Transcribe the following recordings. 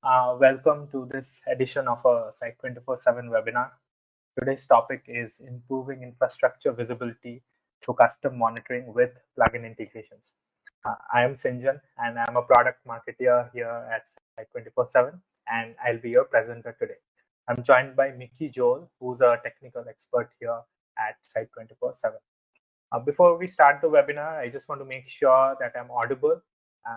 Welcome to this edition of a Site 24/7 webinar. Today's topic is improving infrastructure visibility through custom monitoring with plugin integrations. I am Sinjan and I'm a product marketer here at Site 24/7 and I'll be your presenter today. I'm joined by Mickey Joel, who's a technical expert here at Site 24/7. Before we start the webinar, I just want to make sure that I'm audible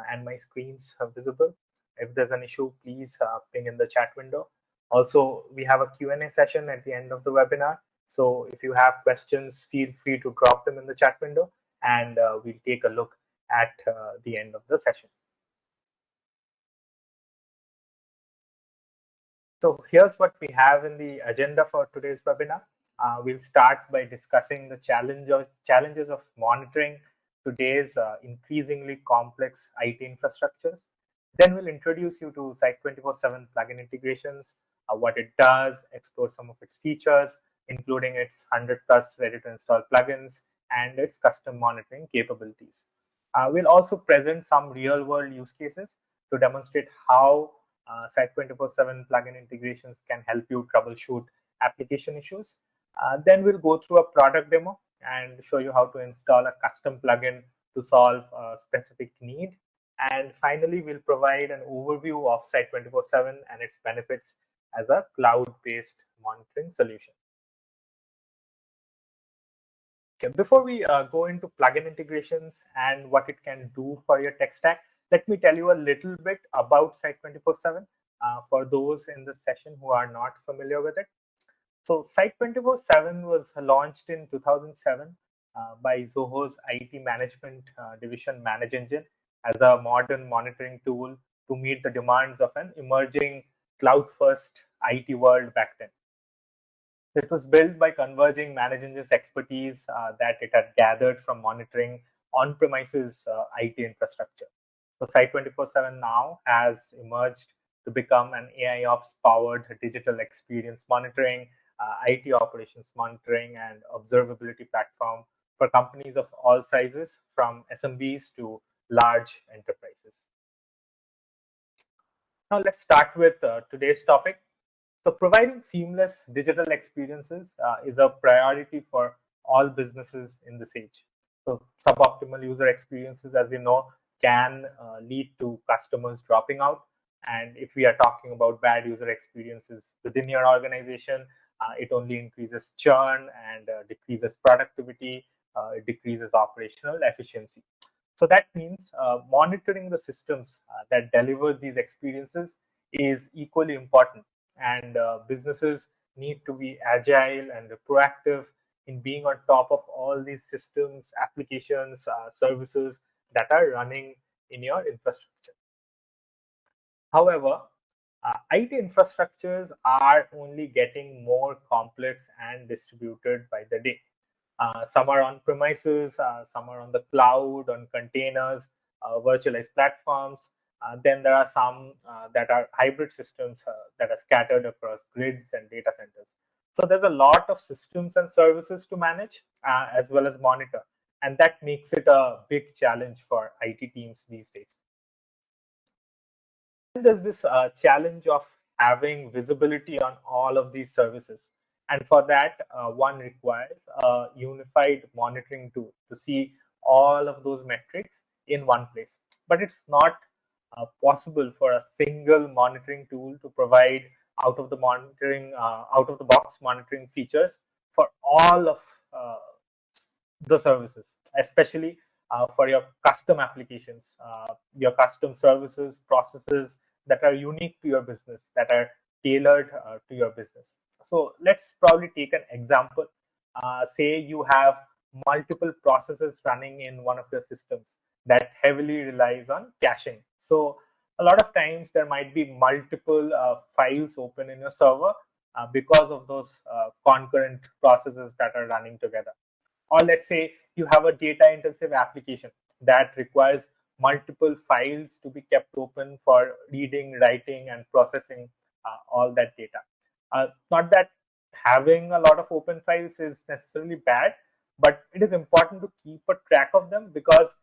and my screens are visible. If there's an issue, please ping in the chat window. Also, we have a Q&A session at the end of the webinar. So if you have questions, feel free to drop them in the chat window and we'll take a look at the end of the session. So here's what we have in the agenda for today's webinar. We'll start by discussing the challenges of monitoring today's increasingly complex IT infrastructures. Then we'll introduce you to Site 24/7 plugin integrations, what it does, explore some of its features, including its 100 plus ready to install plugins and its custom monitoring capabilities. We'll also present some real world use cases to demonstrate how Site 24/7 plugin integrations can help you troubleshoot application issues. Then we'll go through a product demo and show you how to install a custom plugin to solve a specific need. And finally, we'll provide an overview of Site 24/7 and its benefits as a cloud-based monitoring solution. Okay, before we go into plugin integrations and what it can do for your tech stack, let me tell you a little bit about Site 24/7 for those in the session who are not familiar with it. So Site 24/7 was launched in 2007 by Zoho's IT management division ManageEngine as a modern monitoring tool to meet the demands of an emerging cloud-first IT world back then. It was built by converging ManageEngine's expertise that it had gathered from monitoring on-premises IT infrastructure. So Site 24/7 now has emerged to become an AIOps-powered digital experience monitoring, IT operations monitoring, and observability platform for companies of all sizes, from SMBs to large enterprises. Now let's start with today's topic. So providing seamless digital experiences is a priority for all businesses in this age. So suboptimal user experiences, as you know, can lead to customers dropping out. And if we are talking about bad user experiences within your organization, it only increases churn and decreases productivity, it decreases operational efficiency. So that means monitoring the systems that deliver these experiences is equally important. And businesses need to be agile and proactive in being on top of all these systems, applications, services that are running in your infrastructure. However, IT infrastructures are only getting more complex and distributed by the day. Some are on premises, some are on the cloud, on containers, virtualized platforms. Then there are some that are hybrid systems that are scattered across grids and data centers. So there's a lot of systems and services to manage as well as monitor. And that makes it a big challenge for IT teams these days. And there's this challenge of having visibility on all of these services. And for that, one requires a unified monitoring tool to see all of those metrics in one place. But it's not possible for a single monitoring tool to provide out of the box monitoring features for all of the services, especially for your custom applications, your custom services, processes that are unique to your business, that are tailored to your business. So let's probably take an example. Say you have multiple processes running in one of your systems that heavily relies on caching. So a lot of times there might be multiple files open in your server because of those concurrent processes that are running together. Or let's say you have a data intensive application that requires multiple files to be kept open for reading, writing, and processing all that data. Not that having a lot of open files is necessarily bad, but it is important to keep a track of them because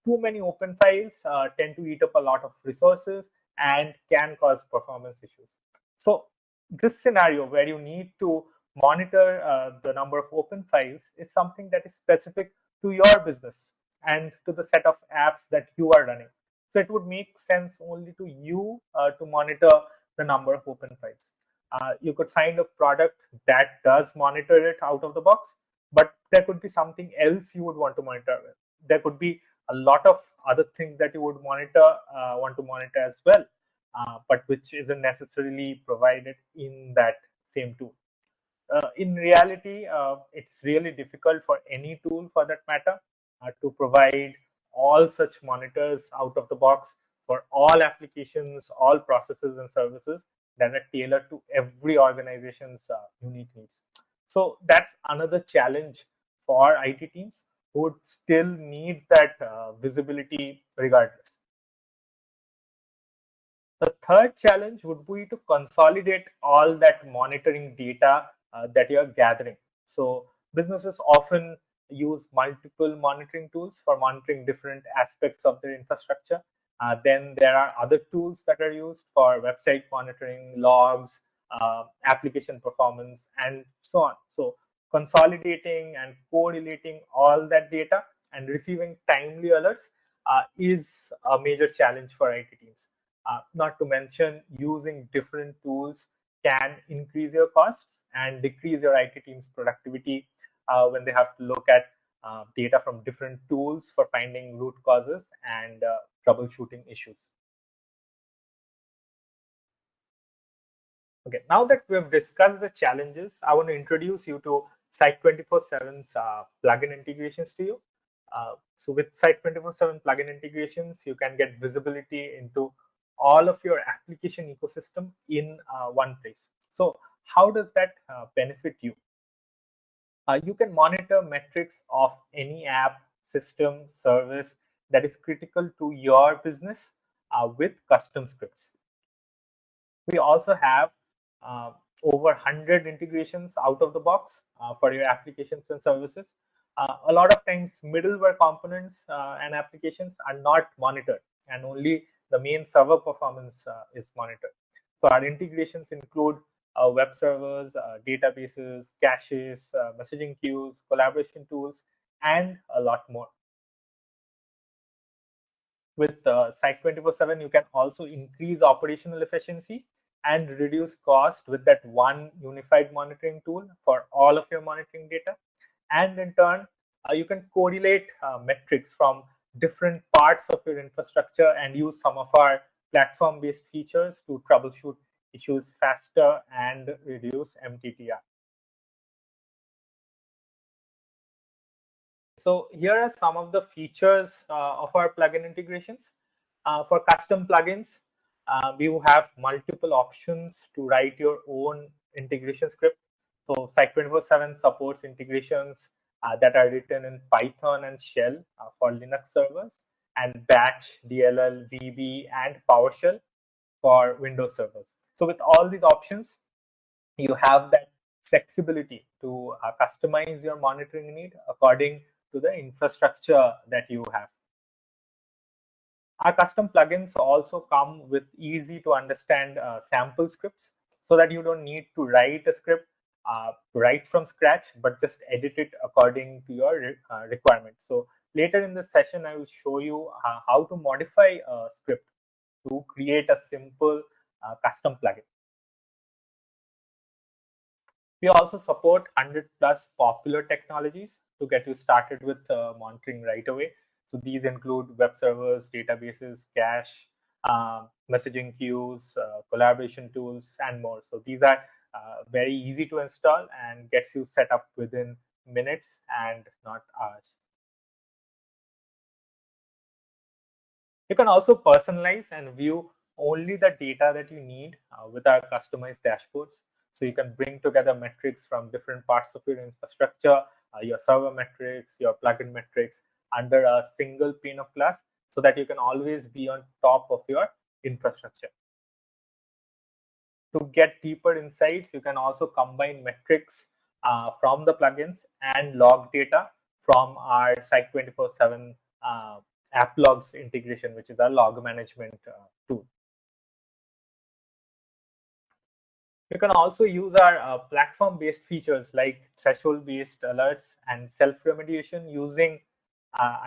too many open files tend to eat up a lot of resources and can cause performance issues. So this scenario where you need to monitor the number of open files is something that is specific to your business and to the set of apps that you are running. So it would make sense only to you to monitor the number of open files. You could find a product that does monitor it out of the box, but there could be something else you would want to monitor. There could be a lot of other things that you would want to monitor as well, but which isn't necessarily provided in that same tool. In reality, it's really difficult for any tool for that matter to provide all such monitors out of the box for all applications, all processes and services that are tailored to every organization's unique needs. So that's another challenge for IT teams who would still need that visibility regardless. The third challenge would be to consolidate all that monitoring data that you're gathering. So businesses often use multiple monitoring tools for monitoring different aspects of their infrastructure. Then there are other tools that are used for website monitoring, logs, application performance, and so on. So consolidating and correlating all that data and receiving timely alerts is a major challenge for IT teams. Not to mention, using different tools can increase your costs and decrease your IT team's productivity when they have to look at data from different tools for finding root causes and troubleshooting issues. Okay, now that we've discussed the challenges, I want to introduce you to Site 24/7's plugin integrations to you. So with Site 24/7 plugin integrations, you can get visibility into all of your application ecosystem in one place. So how does that benefit you? You can monitor metrics of any app, system, service that is critical to your business with custom scripts. We also have over 100 integrations out of the box for your applications and services. A lot of times middleware components and applications are not monitored, and only the main server performance is monitored. So our integrations include web servers, databases, caches, messaging queues, collaboration tools, and a lot more. With Site 24/7, you can also increase operational efficiency and reduce cost with that one unified monitoring tool for all of your monitoring data. And in turn, you can correlate metrics from different parts of your infrastructure and use some of our platform-based features to troubleshoot issues faster and reduce MTTR. So here are some of the features of our plugin integrations. For custom plugins, we have multiple options to write your own integration script. So Site 24/7 supports integrations that are written in Python and Shell for Linux servers, and Batch, DLL, VB, and PowerShell for Windows servers. So with all these options, you have that flexibility to customize your monitoring need according to the infrastructure that you have. Our custom plugins also come with easy to understand sample scripts so that you don't need to write a script right from scratch, but just edit it according to your requirements. So later in this session, I will show you how to modify a script to create a simple custom plugin. We also support 100 plus popular technologies to get you started with monitoring right away. So these include web servers, databases, cache, messaging queues, collaboration tools, and more. So these are very easy to install and gets you set up within minutes and not hours. You can also personalize and view only the data that you need with our customized dashboards. So you can bring together metrics from different parts of your infrastructure, your server metrics, your plugin metrics under a single pane of glass so that you can always be on top of your infrastructure. To get deeper insights, you can also combine metrics from the plugins and log data from our Site 24/7 app logs integration, which is our log management tool. You can also use our platform-based features like threshold-based alerts and self-remediation using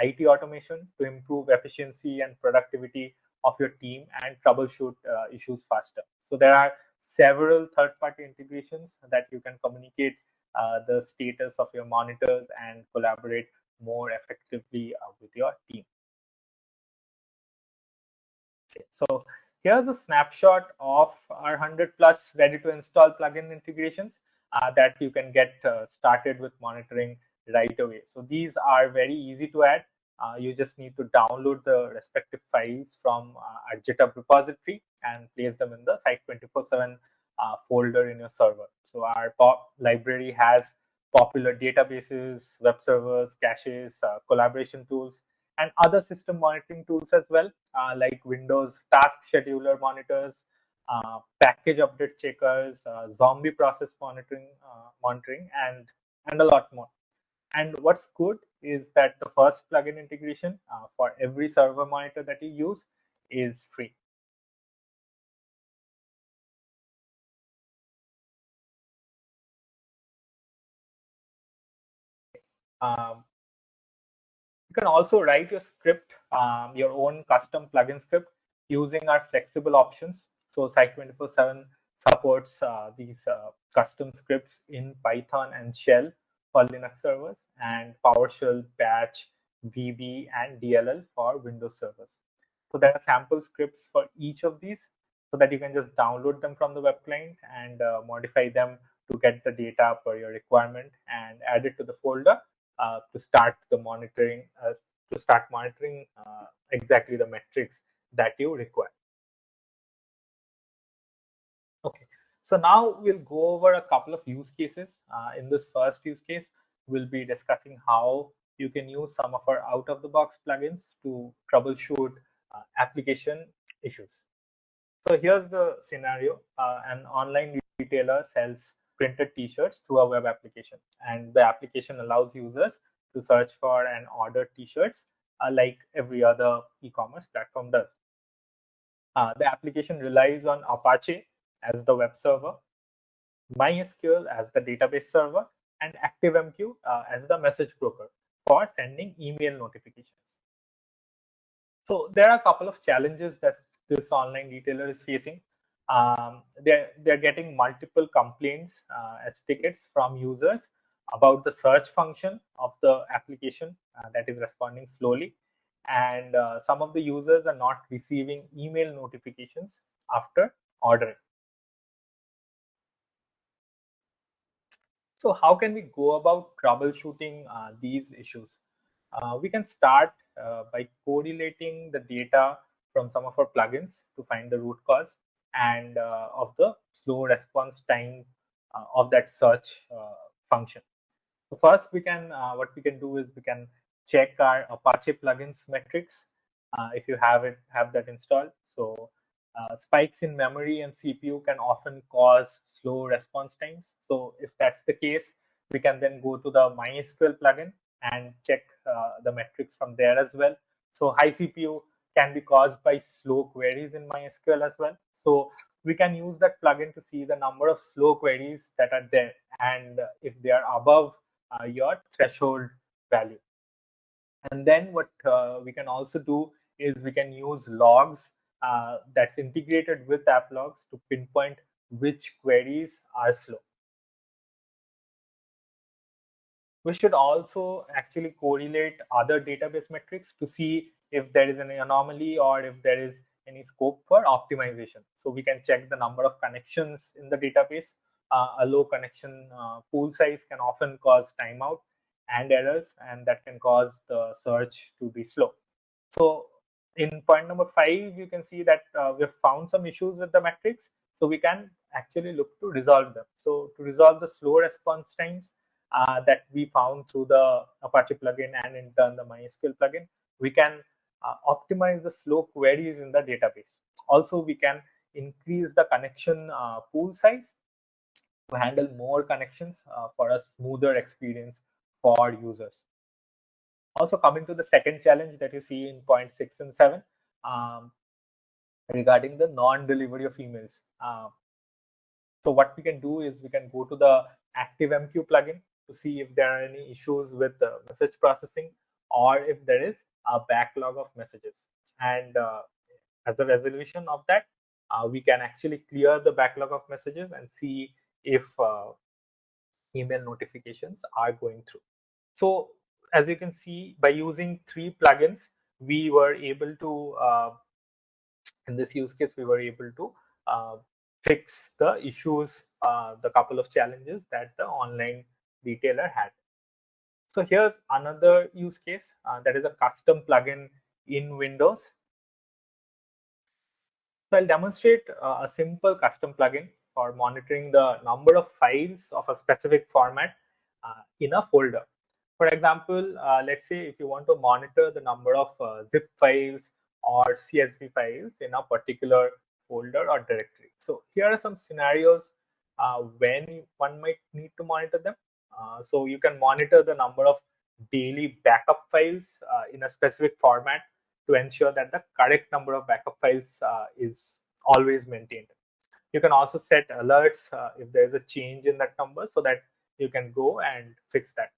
IT automation to improve efficiency and productivity of your team and troubleshoot issues faster. So there are several third-party integrations that you can communicate the status of your monitors and collaborate more effectively with your team. Okay, so here's a snapshot of our 100 plus ready to install plugin integrations that you can get started with monitoring right away. So these are very easy to add. You just need to download the respective files from our GitHub repository and place them in the Site 24/7 folder in your server. So our POP library has popular databases, web servers, caches, collaboration tools, and other system monitoring tools as well, like Windows task scheduler monitors, package update checkers, zombie process monitoring, and a lot more. And what's good is that the first plugin integration for every server monitor that you use is free. Um, You can also write your script, your own custom plugin script using our flexible options. So Site 24/7 supports these custom scripts in Python and Shell for Linux servers, and PowerShell, Batch, VB, and DLL for Windows servers. So there are sample scripts for each of these so that you can just download them from the web client and modify them to get the data per your requirement and add it to the folder to start the monitoring, exactly the metrics that you require. Okay, so now we'll go over a couple of use cases. In this first use case, we'll be discussing how you can use some of our out-of-the-box plugins to troubleshoot application issues. So here's the scenario. An online retailer sells printed t-shirts through a web application, and the application allows users to search for and order t-shirts like every other e-commerce platform does. The application relies on Apache as the web server, MySQL as the database server, and ActiveMQ as the message broker for sending email notifications. So there are a couple of challenges that this online retailer is facing. They're getting multiple complaints as tickets from users about the search function of the application that is responding slowly, and some of the users are not receiving email notifications after ordering. So how can we go about troubleshooting these issues? We can start by correlating the data from some of our plugins to find the root cause and of the slow response time of that search function. So first, what we can do is we can check our Apache plugins metrics if you have that installed. So spikes in memory and CPU can often cause slow response times. So if that's the case, we can then go to the MySQL plugin and check the metrics from there as well. So high CPU can be caused by slow queries in MySQL as well. So we can use that plugin to see the number of slow queries that are there, and if they are above your threshold value. And then what we can also do is we can use logs that's integrated with app logs to pinpoint which queries are slow. We should also actually correlate other database metrics to see if there is any anomaly or if there is any scope for optimization. So we can check the number of connections in the database. A low connection pool size can often cause timeout and errors, and that can cause the search to be slow. So in point number 5, you can see that we've found some issues with the metrics. So we can actually look to resolve them. So to resolve the slow response times that we found through the Apache plugin and in turn the MySQL plugin, we can optimize the slow queries in the database. Also, we can increase the connection pool size to handle more connections for a smoother experience for users. Also, coming to the second challenge that you see in point 6 and 7 regarding the non-delivery of emails. So what we can do is we can go to the ActiveMQ plugin to see if there are any issues with the message processing or if there is a backlog of messages. And as a resolution of that, we can actually clear the backlog of messages and see if email notifications are going through. So as you can see, by using 3 plugins, we were able to, in this use case, we were able to fix the issues, the couple of challenges that the online retailer had. So here's another use case that is a custom plugin in Windows. So I'll demonstrate a simple custom plugin for monitoring the number of files of a specific format in a folder. For example, let's say if you want to monitor the number of zip files or CSV files in a particular folder or directory. So here are some scenarios when one might need to monitor them. So you can monitor the number of daily backup files in a specific format to ensure that the correct number of backup files is always maintained. You can also set alerts if there is a change in that number so that you can go and fix that.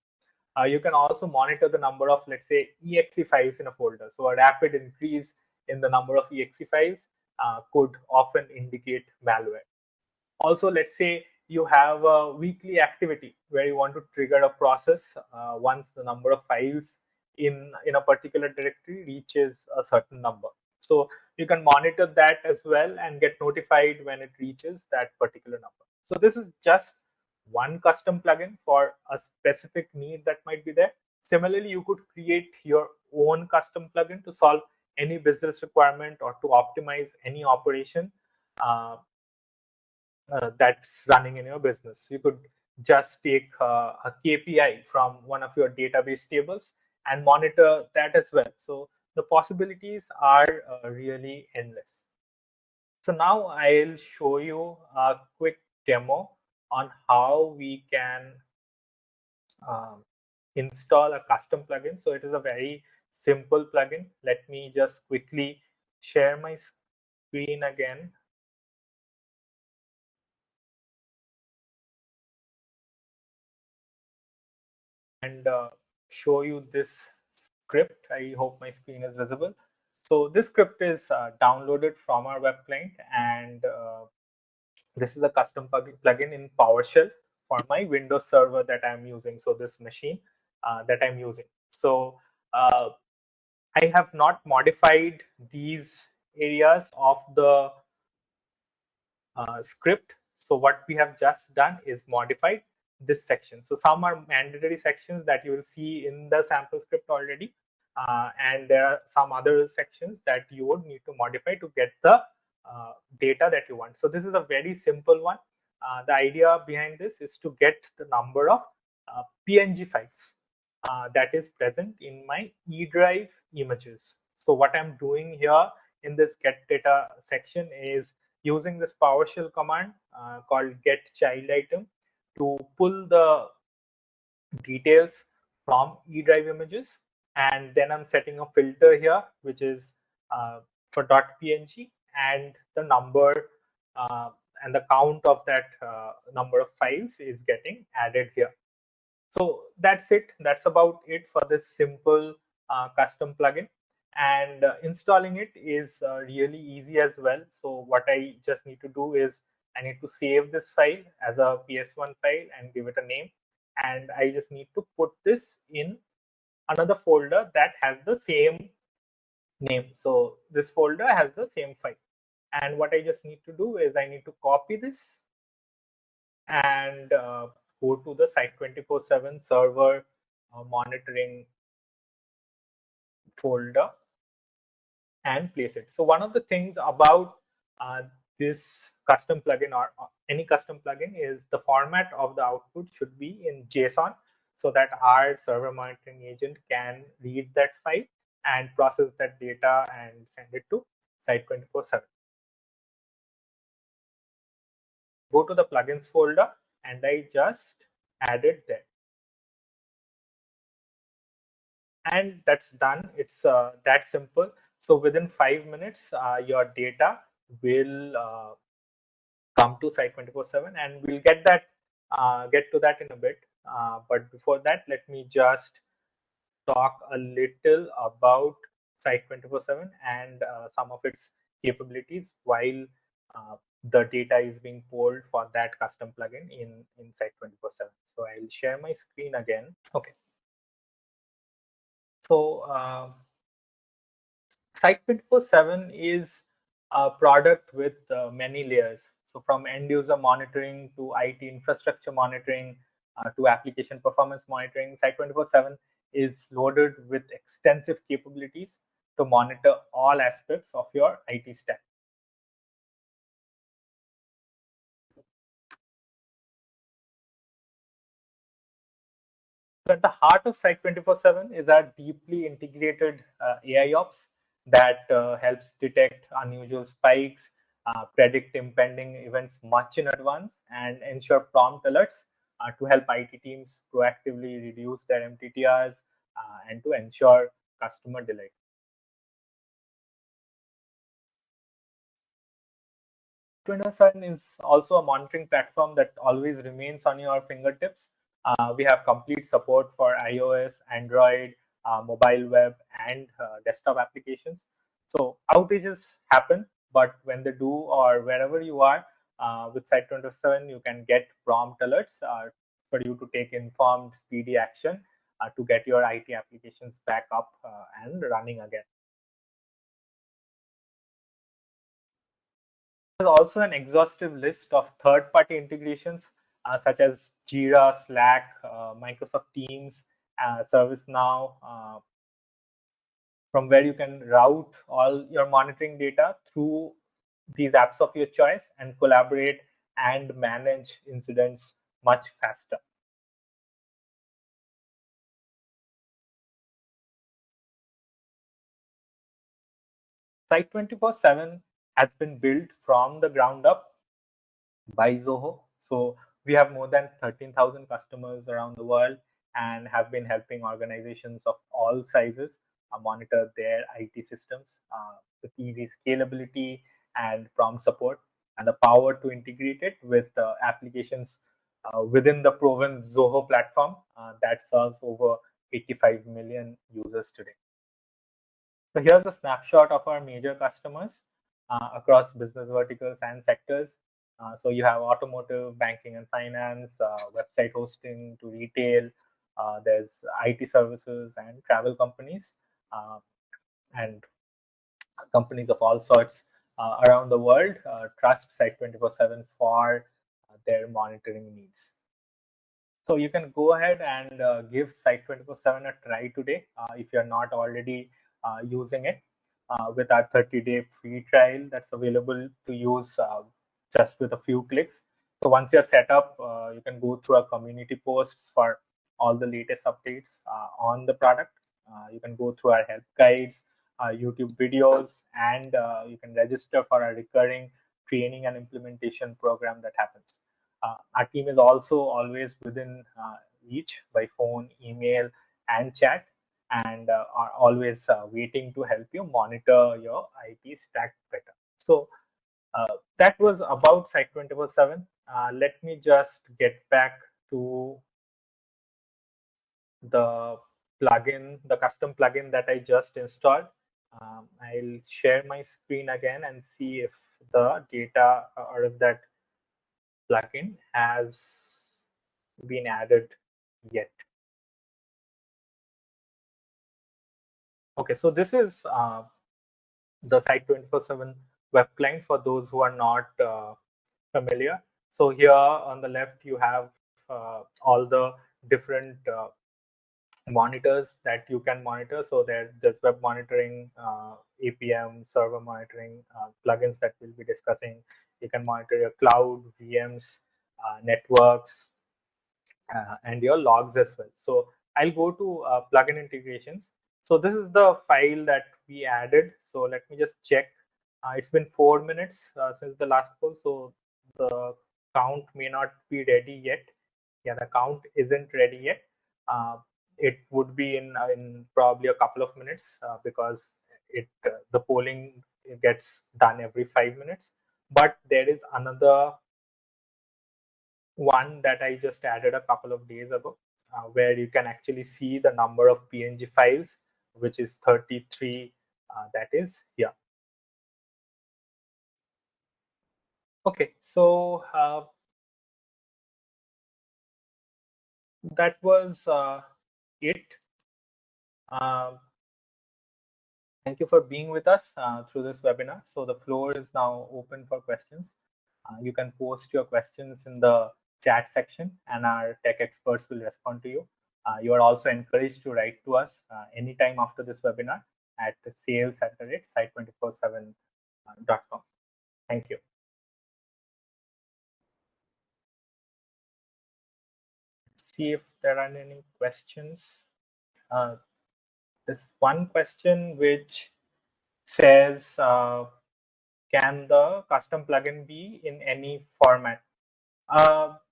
You can also monitor the number of, let's say, exe files in a folder. So a rapid increase in the number of exe files could often indicate malware. Also, let's say you have a weekly activity where you want to trigger a process once the number of files in a particular directory reaches a certain number. So you can monitor that as well and get notified when it reaches that particular number. So this is just one custom plugin for a specific need that might be there. Similarly, you could create your own custom plugin to solve any business requirement or to optimize any operation that's running in your business. You could just take a KPI from one of your database tables and monitor that as well. So the possibilities are really endless. So now I'll show you a quick demo on how we can um, install a custom plugin. So it is a very simple plugin. Let me just quickly share my screen again. And show you this script. I hope my screen is visible. So this script is downloaded from our web client, and this is a custom plugin in PowerShell for my Windows server that I'm using. So this machine that I'm using. So I have not modified these areas of the script. So what we have just done is modified this section. So some are mandatory sections that you will see in the sample script already. And there are some other sections that you would need to modify to get the data that you want. So this is a very simple one. The idea behind this is to get the number of PNG files that is present in my eDrive images. So what I'm doing here in this get data section is using this PowerShell command called get child item to pull the details from eDrive images, and then I'm setting a filter here which is for .png, and the number and the count of that number of files is getting added here. So that's it. That's about it for this simple custom plugin. And installing it is really easy as well. So what I just need to do is I need to save this file as a PS1 file and give it a name. And I just need to put this in another folder that has the same name. So this folder has the same file. And what I just need to do is I need to copy this and go to the Site 24/7 server monitoring folder and place it. So one of the things about this custom plugin or any custom plugin is the format of the output should be in JSON so that our server monitoring agent can read that file and process that data and send it to Site 24/7. Go to the plugins folder and I just add it there. And that's done. It's that simple. So within 5 minutes, your data will come to Site 24/7, and we'll get to that in a bit. But before that, let me just talk a little about Site 24/7 and some of its capabilities while the data is being pulled for that custom plugin in Site 24/7. So I'll share my screen again. Okay. So Site 24/7 is a product with many layers. So from end user monitoring to IT infrastructure monitoring to application performance monitoring, Site 24/7 is loaded with extensive capabilities to monitor all aspects of your IT stack. So at the heart of Site 24/7 is our deeply integrated AIOps that helps detect unusual spikes, predict impending events much in advance, and ensure prompt alerts to help IT teams proactively reduce their MTTRs and to ensure customer delight. Windows 7 is also a monitoring platform that always remains on your fingertips. We have complete support for iOS, Android, mobile web, and desktop applications. So outages happen, but when they do, or wherever you are, with Site 24/7, you can get prompt alerts for you to take informed, speedy action to get your IT applications back up and running again. There's also an exhaustive list of third-party integrations such as Jira, Slack, Microsoft Teams, ServiceNow, from where you can route all your monitoring data through these apps of your choice and collaborate and manage incidents much faster. Site 24/7 has been built from the ground up by Zoho. So we have more than 13,000 customers around the world and have been helping organizations of all sizes monitor their IT systems with easy scalability and prompt support and the power to integrate it with applications within the proven Zoho platform that serves over 85 million users today. So here's a snapshot of our major customers across business verticals and sectors. So you have automotive, banking and finance, website hosting to retail. There's IT services and travel companies and companies of all sorts around the world trust Site 24/7 for their monitoring needs. So you can go ahead and give Site 24/7 a try today if you're not already using it with our 30-day free trial that's available to use just with a few clicks. So once you're set up, you can go through our community posts for all the latest updates on the product. You can go through our help guides, YouTube videos, and you can register for a recurring training and implementation program that happens. Our team is also always within reach by phone, email, and chat, and are always waiting to help you monitor your IT stack better. So that was about Site 24/7. Let me just get back to the plugin, the custom plugin that I just installed. I'll share my screen again and see if the data or if that plugin has been added yet. Okay, so this is the Site 24/7 web client for those who are not familiar. So here on the left, you have all the different monitors that you can monitor. So there's web monitoring, APM, server monitoring, plugins that we'll be discussing. You can monitor your cloud, VMs, networks, and your logs as well. So I'll go to plugin integrations. So this is the file that we added. So let me just check. It's been 4 minutes since the last poll. So the count may not be ready yet. Yeah, the count isn't ready yet. It would be in probably a couple of minutes because the polling gets done every 5 minutes. But there is another one that I just added a couple of days ago, where you can actually see the number of PNG files, which is 33. That is here. Okay, so that was it. Thank you for being with us through this webinar. So the floor is now open for questions. You can post your questions in the chat section and our tech experts will respond to you. You are also encouraged to write to us anytime after this webinar at sales@site247.com. Thank you. Let's see if there are any questions. There's one question which says, can the custom plugin be in any format?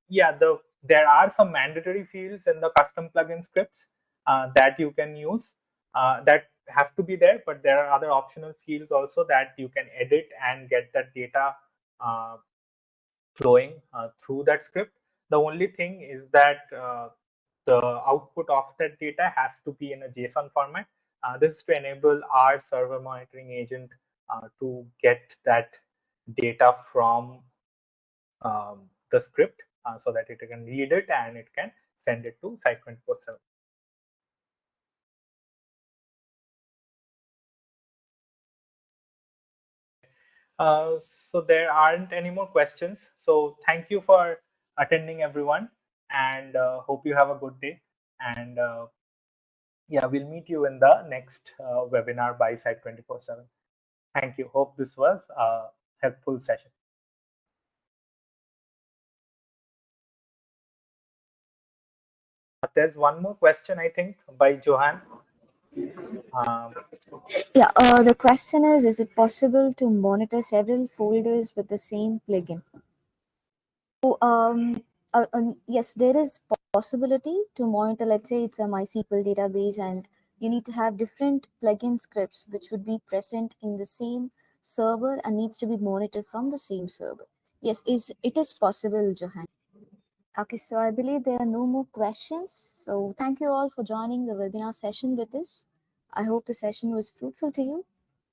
Yeah, there are some mandatory fields in the custom plugin scripts that you can use that have to be there, but there are other optional fields also that you can edit and get that data flowing through that script. The only thing is that the output of that data has to be in a JSON format. This is to enable our server monitoring agent to get that data from the script so that it can read it and it can send it to Site 24/7. So there aren't any more questions. So thank you for attending, everyone, and hope you have a good day. And yeah, we'll meet you in the next webinar by Site 24/7. Thank you. Hope this was a helpful session. There's one more question, I think, by Johan. The question is it possible to monitor several folders with the same plugin? So, yes, there is possibility to monitor, let's say it's a MySQL database and you need to have different plugin scripts which would be present in the same server and needs to be monitored from the same server. Yes, it is possible, Johan. Okay, so I believe there are no more questions. So thank you all for joining the webinar session with us. I hope the session was fruitful to you.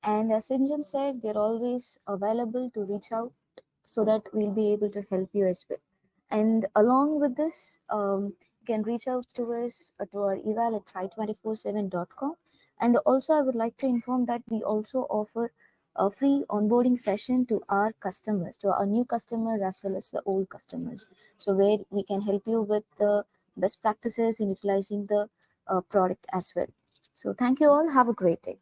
And as Sinjan said, we're always available to reach out so that we'll be able to help you as well. And along with this, you can reach out to us to our eval@site247.com. And also, I would like to inform that we also offer a free onboarding session to our customers, to our new customers as well as the old customers. So where we can help you with the best practices in utilizing the product as well. So thank you all. Have a great day.